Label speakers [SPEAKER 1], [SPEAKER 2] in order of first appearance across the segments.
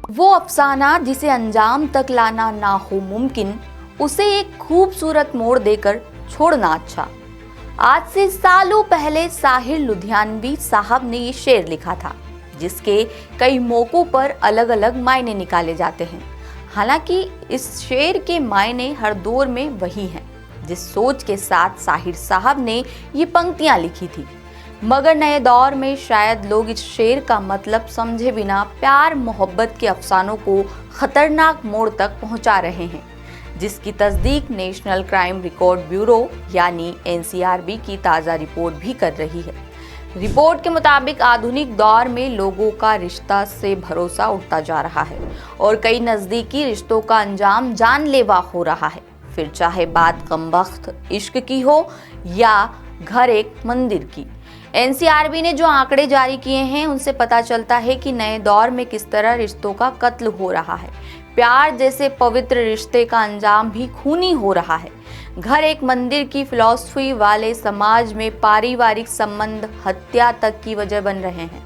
[SPEAKER 1] वो अफसाना जिसे अंजाम तक लाना ना हो मुमकिन, उसे एक खूबसूरत मोड़ देकर छोड़ना अच्छा। आज से सालों पहले साहिर लुधियानवी साहब ने ये शेर लिखा था, जिसके कई मौकों पर अलग अलग मायने निकाले जाते हैं। हालांकि इस शेर के मायने हर दौर में वही हैं, जिस सोच के साथ साहिर साहब ने ये पंक्तियां लिखी थी। मगर नए दौर में शायद लोग इस शेर का मतलब समझे बिना प्यार मोहब्बत के अफसानों को खतरनाक मोड़ तक पहुंचा रहे हैं, जिसकी तस्दीक नेशनल क्राइम रिकॉर्ड ब्यूरो यानी NCRB की ताज़ा रिपोर्ट भी कर रही है। रिपोर्ट के मुताबिक आधुनिक दौर में लोगों का रिश्ता से भरोसा उठता जा रहा है और कई नज़दीकी रिश्तों का अंजाम जानलेवा हो रहा है, फिर चाहे बात कमबख्त इश्क की हो या घर एक मंदिर की। NCRB ने जो आंकड़े जारी किए हैं उनसे पता चलता है कि नए दौर में किस तरह रिश्तों का कत्ल हो रहा है। प्यार जैसे पवित्र रिश्ते का अंजाम भी खूनी हो रहा है। घर एक मंदिर की फिलॉसफी वाले समाज में पारिवारिक संबंध हत्या तक की वजह बन रहे हैं।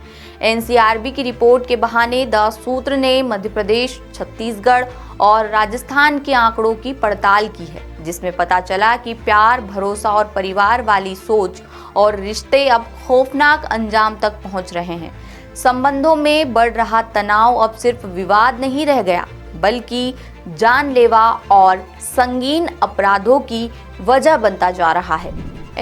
[SPEAKER 1] NCRB की रिपोर्ट के बहाने द सूत्र ने मध्य प्रदेश, छत्तीसगढ़ और राजस्थान के आंकड़ों की पड़ताल की है, जिसमें पता चला कि प्यार, भरोसा और परिवार वाली सोच और रिश्ते अब खौफनाक अंजाम तक पहुंच रहे हैं। संबंधों में बढ़ रहा तनाव अब सिर्फ विवाद नहीं रह गया, बल्कि जानलेवा और संगीन अपराधों की वजह बनता जा रहा है।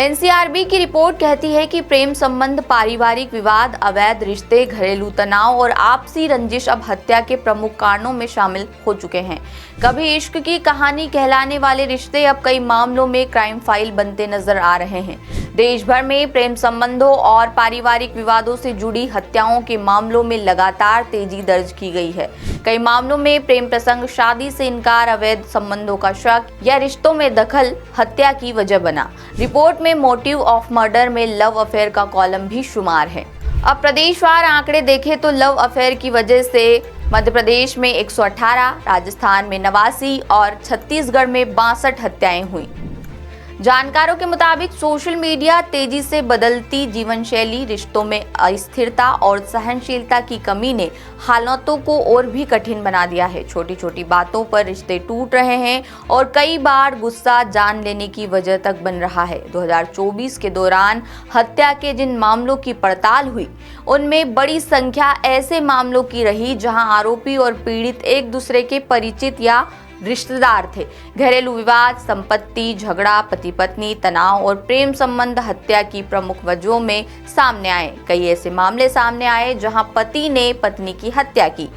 [SPEAKER 1] NCRB की रिपोर्ट कहती है कि प्रेम संबंध, पारिवारिक विवाद, अवैध रिश्ते, घरेलू तनाव और आपसी रंजिश अब हत्या के प्रमुख कारणों में शामिल हो चुके हैं। कभी इश्क की कहानी कहलाने वाले रिश्ते अब कई मामलों में क्राइम फाइल बनते नजर आ रहे हैं। देश भर में प्रेम संबंधों और पारिवारिक विवादों से जुड़ी हत्याओं के मामलों में लगातार तेजी दर्ज की गई है। कई मामलों में प्रेम प्रसंग, शादी से इनकार, अवैध संबंधों का शक या रिश्तों में दखल हत्या की वजह बना। रिपोर्ट में मोटिव ऑफ मर्डर में लव अफेयर का कॉलम भी शुमार है। अब प्रदेशवार आंकड़े देखें तो लव अफेयर की वजह से मध्य प्रदेश में 118, राजस्थान में 89 और छत्तीसगढ़ में 62 हत्याएं हुई। जानकारों के मुताबिक सोशल मीडिया, तेजी से बदलती जीवन शैली, रिश्तों में अस्थिरता और सहनशीलता की कमी ने हालातों को और भी कठिन बना दिया है। छोटी छोटी बातों पर रिश्ते टूट रहे हैं और कई बार गुस्सा जान लेने की वजह तक बन रहा है। 2024 के दौरान हत्या के जिन मामलों की पड़ताल हुई, उनमें बड़ी संख्या ऐसे मामलों की रही जहां आरोपी और पीड़ित एक दूसरे के परिचित या रिश्तेदार थे। घरेलू विवाद, संपत्ति, झगड़ा, पति पत्नी, तनाव और प्रेम संबंध हत्या की प्रमुख वजहों में सामने आए। कई ऐसे मामले सामने आए जहां पति ने पत्नी की हत्या की,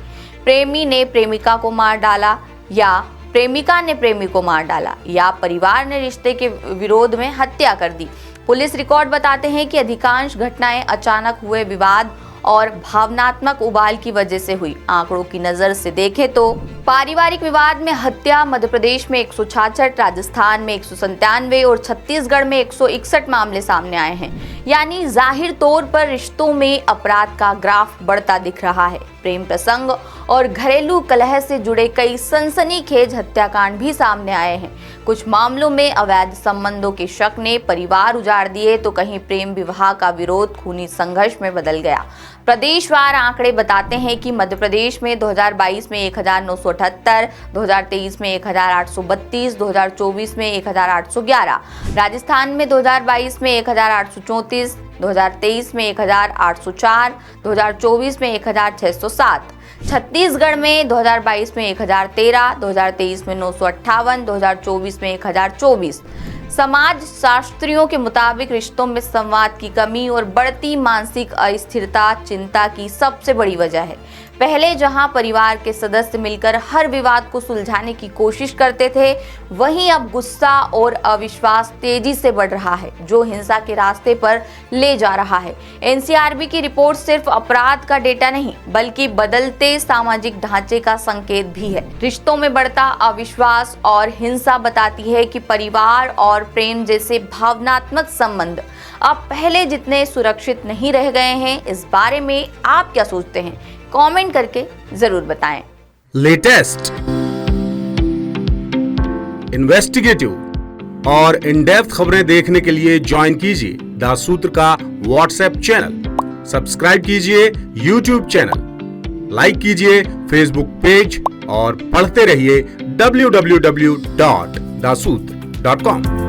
[SPEAKER 1] प्रेमी ने प्रेमिका को मार डाला या प्रेमिका ने प्रेमी को मार डाला या परिवार ने रिश्ते के विरोध में हत्या कर दी। पुलिस रिकॉर्ड बताते हैं कि अधिकांश घटनाएं अचानक हुए विवाद और भावनात्मक उबाल की वजह से हुई। आंकड़ों की नजर से देखें तो पारिवारिक विवाद में हत्या मध्य प्रदेश में 166, राजस्थान में 197 और छत्तीसगढ़ में 161 मामले सामने आए हैं। यानी जाहिर तौर पर रिश्तों में अपराध का ग्राफ बढ़ता दिख रहा है। प्रेम प्रसंग और घरेलू कलह से जुड़े कई सनसनीखेज हत्याकांड भी सामने आए हैं। कुछ मामलों में अवैध संबंधों के शक ने परिवार उजाड़ दिए, तो कहीं प्रेम विवाह का विरोध खूनी संघर्ष में बदल गया। प्रदेशवार आंकड़े बताते हैं कि मध्य प्रदेश में 2022 में 1978, 2023 में 1832, 2024 में 1811, राजस्थान में 2022 में 1834, 2023 में 1804, 2024 में 1607, छत्तीसगढ़ में 2022 में 1013, 2023 में 958, 2024 में 1024। समाज शास्त्रियों के मुताबिक रिश्तों में संवाद की कमी और बढ़ती मानसिक अस्थिरता चिंता की सबसे बड़ी वजह है। पहले जहां परिवार के सदस्य मिलकर हर विवाद को सुलझाने की कोशिश करते थे, वहीं अब गुस्सा और अविश्वास तेजी से बढ़ रहा है, जो हिंसा के रास्ते पर ले जा रहा है। NCRB की रिपोर्ट सिर्फ अपराध का डेटा नहीं, बल्कि बदलते सामाजिक ढांचे का संकेत भी है। रिश्तों में बढ़ता अविश्वास और हिंसा बताती है कि परिवार और प्रेम जैसे भावनात्मक संबंध अब पहले जितने सुरक्षित नहीं रह गए हैं। इस बारे में आप क्या सोचते हैं? कमेंट करके जरूर बताएं।
[SPEAKER 2] लेटेस्ट, इन्वेस्टिगेटिव और इन डेप्थ खबरें देखने के लिए ज्वाइन कीजिए द सूत्र का व्हाट्सएप चैनल, सब्सक्राइब कीजिए यूट्यूब चैनल लाइक कीजिए फेसबुक पेज और पढ़ते रहिए www.daसूत्र.com।